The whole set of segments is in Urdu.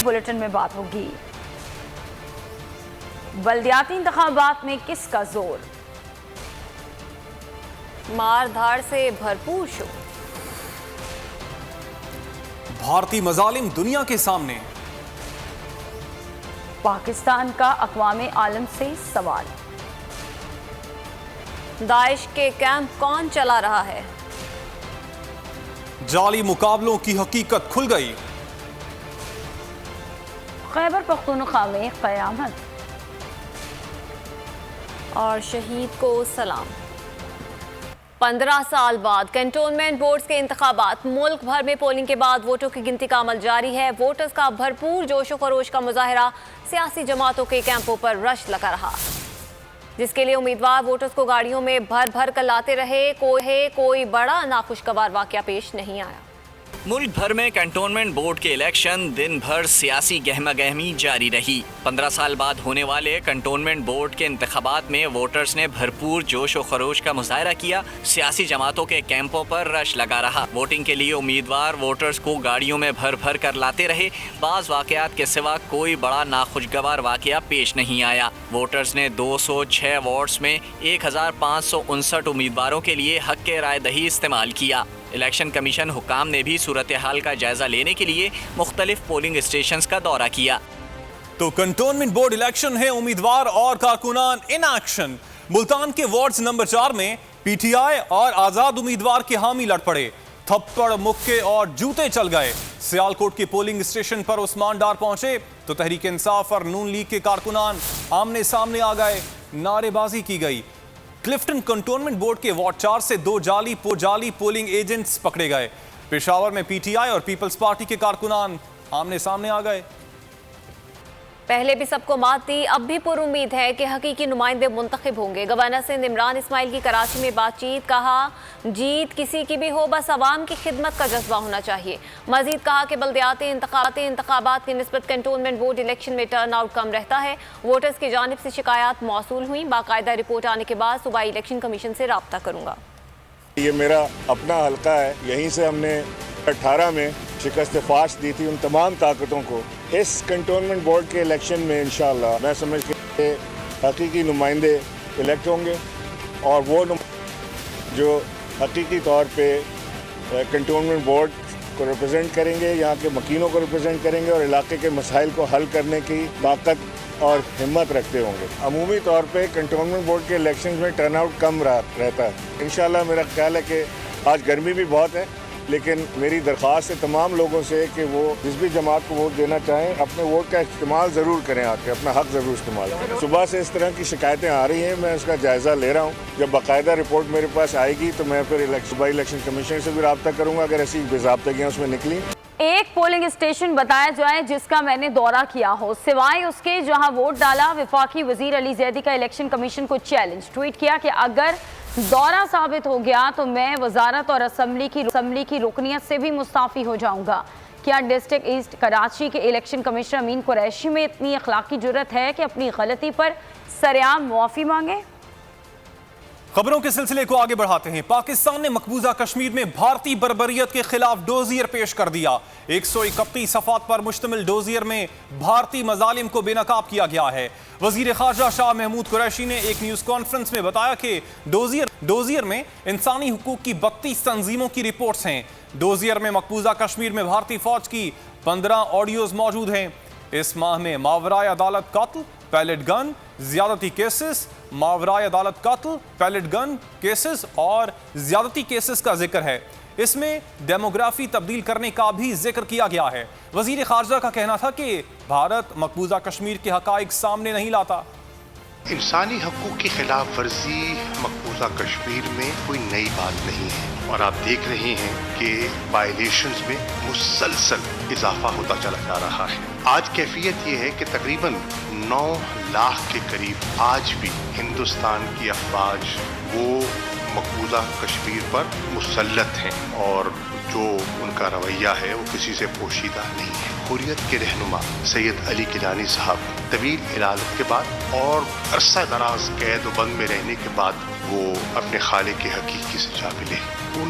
بلیٹن میں بات ہوگی۔ بلدیاتی انتخابات میں کس کا زور؟ مار دھاڑ سے بھرپور شو۔ بھارتی مظالم دنیا کے سامنے۔ پاکستان کا اقوام عالم سے سوال۔ داعش کے کیمپ کون چلا رہا ہے؟ جعلی مقابلوں کی حقیقت کھل گئی۔ خیبر پختونخوا میں قیامت۔ اور شہید کو سلام۔ 15 سال بعد کنٹونمنٹ بورڈز کے انتخابات، ملک بھر میں پولنگ کے بعد ووٹوں کی گنتی کا عمل جاری ہے۔ ووٹرز کا بھرپور جوش و خروش کا مظاہرہ، سیاسی جماعتوں کے کیمپوں پر رش لگا رہا، جس کے لیے امیدوار ووٹرز کو گاڑیوں میں بھر بھر کر لاتے رہے۔ کوئی بڑا ناخوشگوار واقعہ پیش نہیں آیا۔ ملک بھر میں کنٹونمنٹ بورڈ کے الیکشن دن بھر سیاسی گہما گہمی جاری رہی۔ 15 سال بعد ہونے والے کنٹونمنٹ بورڈ کے انتخابات میں ووٹرز نے بھرپور جوش و خروش کا مظاہرہ کیا، سیاسی جماعتوں کے کیمپوں پر رش لگا رہا۔ ووٹنگ کے لیے امیدوار ووٹرز کو گاڑیوں میں بھر بھر کر لاتے رہے۔ بعض واقعات کے سوا کوئی بڑا ناخوشگوار واقعہ پیش نہیں آیا۔ ووٹرز نے 206 وارڈز میں 1559 امیدواروں کے لیے حق رائے دہی استعمال کیا۔ الیکشن کمیشن حکام نے بھی صورتحال کا جائزہ لینے کے لیے مختلف پولنگ اسٹیشنز کا دورہ کیا۔ تو کنٹونمنٹ بورڈ الیکشن ہے، امیدوار اور کارکنان ان ایکشن۔ ملتان کے وارڈز نمبر 4 میں پی ٹی آئی اور آزاد امیدوار کے حامی لڑ پڑے، تھپڑ مکے اور جوتے چل گئے۔ سیالکوٹ کے پولنگ اسٹیشن پر عثمان ڈار پہنچے تو تحریک انصاف اور نون لیگ کے کارکنان آمنے سامنے آ گئے، نعرے بازی کی گئی۔ کلفٹن کنٹونمنٹ بورڈ کے وارڈ 4 سے 2 جعلی پولنگ ایجنٹس پکڑے گئے۔ پشاور میں پی ٹی آئی اور پیپلز پارٹی کے کارکنان آمنے سامنے آ گئے۔ پہلے بھی سب کو مات دی، اب بھی پر امید ہے کہ حقیقی نمائندے منتخب ہوں گے۔ گورنر سندھ عمران اسماعیل کی کراچی میں بات چیت، کہا جیت کسی کی بھی ہو، بس عوام کی خدمت کا جذبہ ہونا چاہیے۔ مزید کہا کہ بلدیاتی انتخابات کی نسبت کنٹونمنٹ بورڈ الیکشن میں ٹرن آؤٹ کم رہتا ہے۔ ووٹرز کی جانب سے شکایات موصول ہوئیں، باقاعدہ رپورٹ آنے کے بعد صوبائی الیکشن کمیشن سے رابطہ کروں گا۔ یہ میرا اپنا حلقہ ہے، یہیں سے ہم نے 18 میں شکست فاش دی تھی ان تمام طاقتوں کو۔ اس کنٹونمنٹ بورڈ کے الیکشن میں انشاءاللہ میں سمجھتے ہیں حقیقی نمائندے الیکٹ ہوں گے، اور وہ جو حقیقی طور پہ کنٹونمنٹ بورڈ کو ریپرزینٹ کریں گے، یہاں کے مکینوں کو ریپرزینٹ کریں گے اور علاقے کے مسائل کو حل کرنے کی طاقت اور ہمت رکھتے ہوں گے۔ عمومی طور پہ کنٹونمنٹ بورڈ کے الیکشنز میں ٹرن آؤٹ کم رہتا ہے۔ انشاءاللہ میرا خیال ہے کہ آج گرمی بھی بہت ہے، لیکن میری درخواست ہے تمام لوگوں سے کہ وہ جس بھی جماعت کو ووٹ دینا چاہیں اپنے ووٹ کا استعمال ضرور کریں، آ کے اپنا حق ضرور استعمال کریں۔ صبح سے اس طرح کی شکایتیں آ رہی ہیں، میں اس کا جائزہ لے رہا ہوں۔ جب باقاعدہ رپورٹ میرے پاس آئے گی تو میں پھر صوبائی الیکشن کمیشن سے بھی رابطہ کروں گا اگر ایسی باضابطگیاں اس میں نکلیں۔ ایک پولنگ اسٹیشن بتایا جائے جس کا میں نے دورہ کیا ہو، سوائے اس کے جہاں ووٹ ڈالا۔ وفاقی وزیر علی زیدی کا الیکشن کمیشن کو چیلنج، ٹویٹ کیا کہ اگر دورہ ثابت ہو گیا تو میں وزارت اور اسمبلی کی رکنیت سے بھی مستعفی ہو جاؤں گا۔ کیا ڈسٹرکٹ ایسٹ کراچی کے الیکشن کمشنر امین قریشی میں اتنی اخلاقی جرت ہے کہ اپنی غلطی پر سرعام معافی مانگے؟ خبروں کے سلسلے کو آگے بڑھاتے ہیں۔ پاکستان نے مقبوضہ کشمیر میں بھارتی بربریت کے خلاف ڈوزیر پیش کر دیا۔ 131 صفحات پر مشتمل ڈوزیر میں بھارتی مظالم کو بے نقاب کیا گیا ہے۔ وزیر خارجہ شاہ محمود قریشی نے ایک نیوز کانفرنس میں بتایا کہ ڈوزیر میں انسانی حقوق کی 32 تنظیموں کی رپورٹس ہیں۔ ڈوزیر میں مقبوضہ کشمیر میں بھارتی فوج کی 15 آڈیوز موجود ہیں۔ اس ماہ میں ماورائے عدالت قتل، پیلٹ گن، زیادتی کیسز، ماورائے عدالت قتل، پیلٹ گن کیسز اور زیادتی کیسز کا ذکر ہے۔ اس میں ڈیموگرافی تبدیل کرنے کا بھی ذکر کیا گیا ہے۔ وزیر خارجہ کا کہنا تھا کہ بھارت مقبوضہ کشمیر کے حقائق سامنے نہیں لاتا۔ انسانی حقوق کی خلاف ورزی مقبوضہ کشمیر میں کوئی نئی بات نہیں ہے، اور آپ دیکھ رہے ہیں کہ وائلیشنز میں مسلسل اضافہ ہوتا چلا جا رہا ہے۔ آج کیفیت یہ ہے کہ تقریباً 9 لاکھ کے قریب آج بھی ہندوستان کی افواج وہ مقبوضہ کشمیر پر مسلط ہیں، اور جو ان کا رویہ ہے وہ کسی سے پوشیدہ نہیں ہے۔ حریت کے رہنما سید علی گیلانی صاحب طویل علالت کے بعد اور عرصہ دراز قید و بند میں رہنے کے بعد وہ اپنے خالق کے حقیقی سے جا ملے۔ ان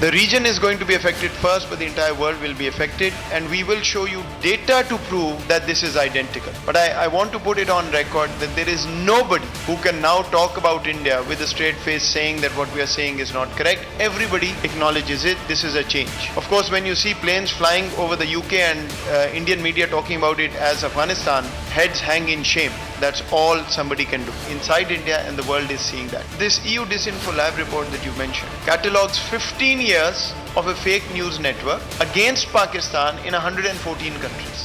The region is going to be affected first, but the entire world will be affected, and we will show you data to prove that this is identical. But I want to put it on record that there is nobody who can now talk about India with a straight face saying that what we are saying is not correct. Everybody acknowledges it. This is a change. Of course, when you see planes flying over the UK and Indian media talking about it as Afghanistan, heads hang in shame. That's all somebody can do. Inside India, and the world is seeing that. This EU Disinfo Lab report that you mentioned catalogues 15 years of a fake news network against Pakistan in 114 countries.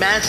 mass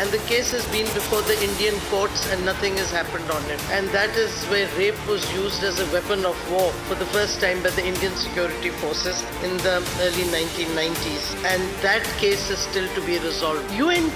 and the case has been before the Indian courts and nothing has happened on it, and that is where rape was used as a weapon of war for the first time by the Indian security forces in the early 1990s, and that case is still to be resolved. UN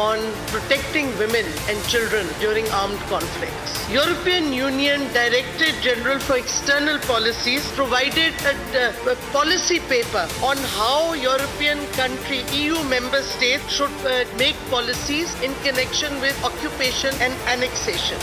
on protecting women and children during armed conflicts. European Union Director General for External Policies provided a policy paper on how European country EU member states should make policies in connection with occupation and annexation.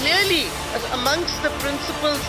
clearly amongst the principles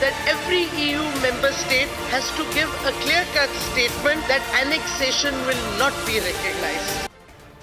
that every EU member state has to give a clear-cut statement that annexation will not be recognized.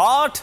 8